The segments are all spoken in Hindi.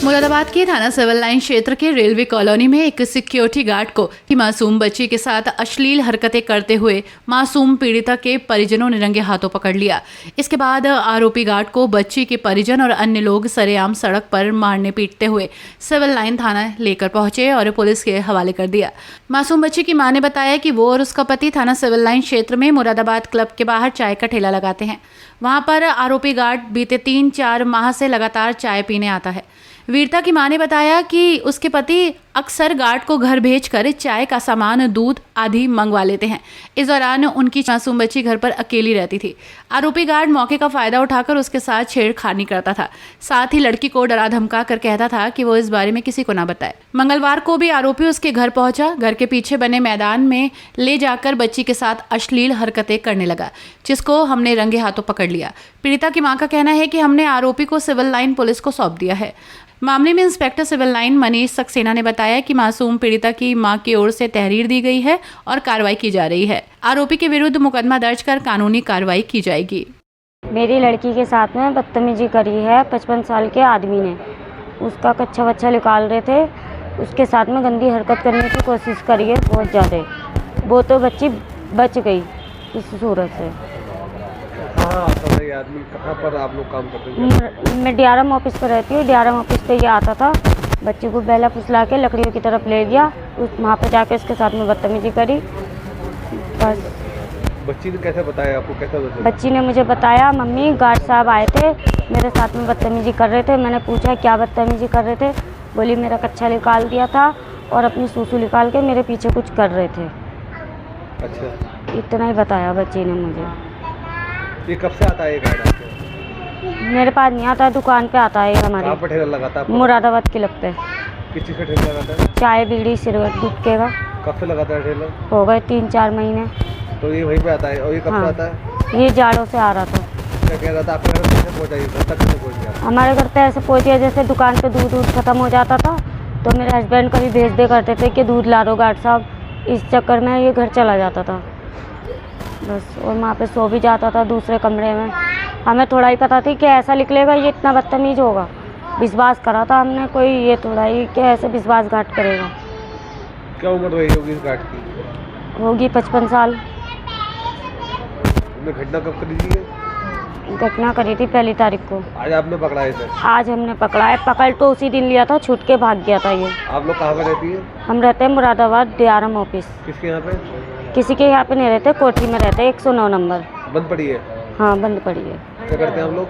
मुरादाबाद के थाना सिविल लाइन क्षेत्र के रेलवे कॉलोनी में एक सिक्योरिटी गार्ड को मासूम बच्ची के साथ अश्लील हरकतें करते हुए मासूम पीड़िता के परिजनों ने रंगे हाथों पकड़ लिया। इसके बाद आरोपी गार्ड को बच्ची के परिजन और अन्य लोग सरेआम सड़क पर मारने पीटते हुए सिविल लाइन थाना लेकर पहुंचे और पुलिस के हवाले कर दिया। मासूम बच्ची की मां ने बताया कि वो और उसका पति थाना सिविल लाइन क्षेत्र में मुरादाबाद क्लब के बाहर चाय का ठेला लगाते हैं। वहां पर आरोपी गार्ड बीते 3-4 माह से लगातार चाय पीने आता है। वीरता की मां ने बताया कि उसके पति अक्सर गार्ड को घर भेजकर चाय का सामान, दूध आदि मंगवा लेते हैं। इस दौरान उनकी मासूम बच्ची घर पर अकेली रहती थी। आरोपी गार्ड मौके का फायदा उठाकर उसके साथ छेड़खानी करता था। साथ ही लड़की को डरा धमका कर कहता था कि वो इस बारे में किसी को ना बताए। मंगलवार को भी आरोपी उसके घर पहुंचा। घर के पीछे बने मैदान में ले जाकर बच्ची के साथ अश्लील हरकतें करने लगा, जिसको हमने रंगे हाथों पकड़ लिया। पीड़िता की मां का कहना है कि हमने आरोपी को सिविल लाइन पुलिस को सौंप दिया है। मामले में inspector civil line Manish Saxena ने बताया कि मासूम पीड़िता की मां की ओर से तहरीर दी गई है और कार्रवाई की जा रही है। आरोपी के विरुद्ध मुकदमा दर्ज कर कानूनी कार्रवाई की जाएगी। मेरी लड़की के साथ में बदतमीजी करी है 55 साल के आदमी ने। उसका कच्चा बच्चा निकाल रहे थे, उसके साथ में गंदी हरकत करने की कोशिश करी है बहुत ज़्यादा। वो तो बच्ची बच गई इस सूरत से। आदमी कहाँ पर आप लोग काम करते हैं? मैं डीआरएम ऑफिस पर रहती हूँ। डीआरएम ऑफिस पे ये आता था, बच्ची को बेला फुसला के लकड़ियों की तरफ ले गया। वहाँ पर जाके उसके साथ में बदतमीजी करी। बस। बच्ची ने कैसे बताया आपको? कैसे बताया? बच्ची ने मुझे बताया, मम्मी गार्ड साहब आए थे, मेरे साथ में बदतमीजी कर रहे थे। मैंने पूछा क्या बदतमीजी कर रहे थे? बोली मेरा कच्चा निकाल दिया था और अपनी सूसू निकाल के मेरे पीछे कुछ कर रहे थे। अच्छा, इतना ही बताया बच्ची ने मुझे। ये कब से आता है गार्ड आपके? मेरे पास नहीं आता, दुकान पे आता है हमारे। कहाँ पर ठेला लगाता है? मुरादाबाद क्लब पे। किस चीज़ का ठेला लगाता है? चाय, बीड़ी, सिगरेट, गुटखे का। कब से लगाता है ठेला? हो गए 3-4 महीने। तो ये वहीं पे आता है। और ये कब से आता है? ये जाड़ों से आ रहा था। क्या कह रहा था? आपके घर कैसे पहुँचा? घर तक कैसे पहुँच गया? हमारे घर पे ऐसे पहुँचे जैसे दुकान पे दूध खत्म हो जाता था तो मेरे हस्बैंड कभी भेज दे करते थे कि दूध ला दो गार्ड साहब। इस चक्कर में ये घर चला जाता था बस। और वहाँ पे सो भी जाता था दूसरे कमरे में। हमें थोड़ा ही पता थी कि ऐसा निकलेगा, ये इतना बदतमीज होगा। विश्वास करा था हमने, कोई ये थोड़ा ही कि ऐसे विश्वासघात करेगा। क्या उम्र रही होगी इस गार्ड की? होगी 55 साल। घटना कब करी थी? घटना करी थी 1 तारीख को। आज आपने पकड़ा है? आज हमने पकड़ा है। पकड़ तो उसी दिन लिया था, छूट के भाग गया था ये। आप लोग कहाँ पर रहती है? हम रहते हैं मुरादाबाद डीआरएम ऑफिस। किसके यहाँ पे? किसी के यहाँ पे नहीं रहते, कोठी में रहते हैं 109 नंबर। बंद पड़ी है? हाँ बंद पड़ी है। क्या करते हैं हम लोग?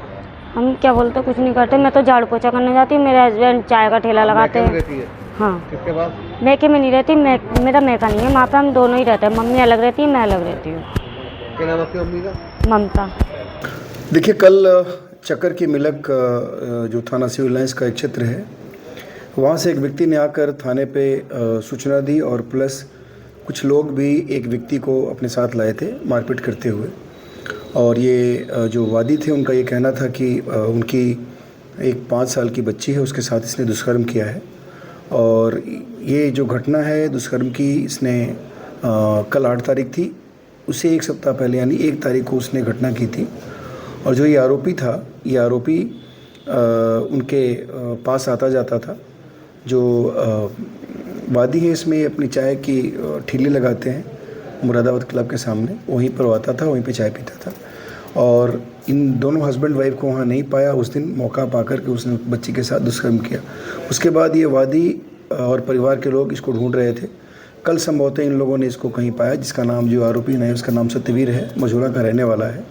हम क्या बोलते, कुछ नहीं करते। मैं तो झाड़ू पोछा करने जाती हूँ, मेरे हस्बैंड चाय का ठेला लगाते हैं। रहती है? हाँ। किसके पास? मैके में नहीं रहती, मेरा मैका नहीं है। वहाँ पे हम दोनों ही रहते हैं। मम्मी अलग रहती है, मैं अलग रहती हूँ। क्या नाम आपकी मम्मी का? ममता। देखिए, कल चक्कर की मिलक जो थाना सिविल लाइंस का एक क्षेत्र है, वहाँ से एक व्यक्ति ने आकर थाने पे सूचना दी और प्लस कुछ लोग भी एक व्यक्ति को अपने साथ लाए थे मारपीट करते हुए। और ये जो वादी थे उनका ये कहना था कि उनकी एक 5 साल की बच्ची है, उसके साथ इसने दुष्कर्म किया है। और ये जो घटना है दुष्कर्म की, इसने कल 8 तारीख थी, उससे 1 सप्ताह पहले यानी 1 तारीख को उसने घटना की थी। और जो ये आरोपी था, ये आरोपी उनके पास आता जाता था। जो वादी है इसमें अपनी चाय की ठेले लगाते हैं मुरादाबाद क्लब के सामने, वहीं पर वो आता था, वहीं पे चाय पीता था। और इन दोनों हस्बैंड वाइफ को वहाँ नहीं पाया उस दिन। मौका पाकर के उसने बच्ची के साथ दुष्कर्म किया। उसके बाद ये वादी और परिवार के लोग इसको ढूंढ रहे थे। कल संभवतः इन लोगों ने इसको कहीं पाया, जिसका नाम, जो आरोपी है उसका नाम सत्यवीर है, मझोला का रहने वाला है।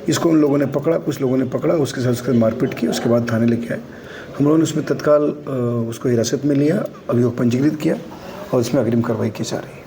इसको उन लोगों ने पकड़ा, कुछ लोगों ने पकड़ा, उसके साथ उसके मारपीट की। उसके बाद थाने लेके आए। हम लोगों ने उसमें तत्काल उसको हिरासत में लिया, अभियोग पंजीकृत किया और इसमें अग्रिम कार्रवाई की जा रही है।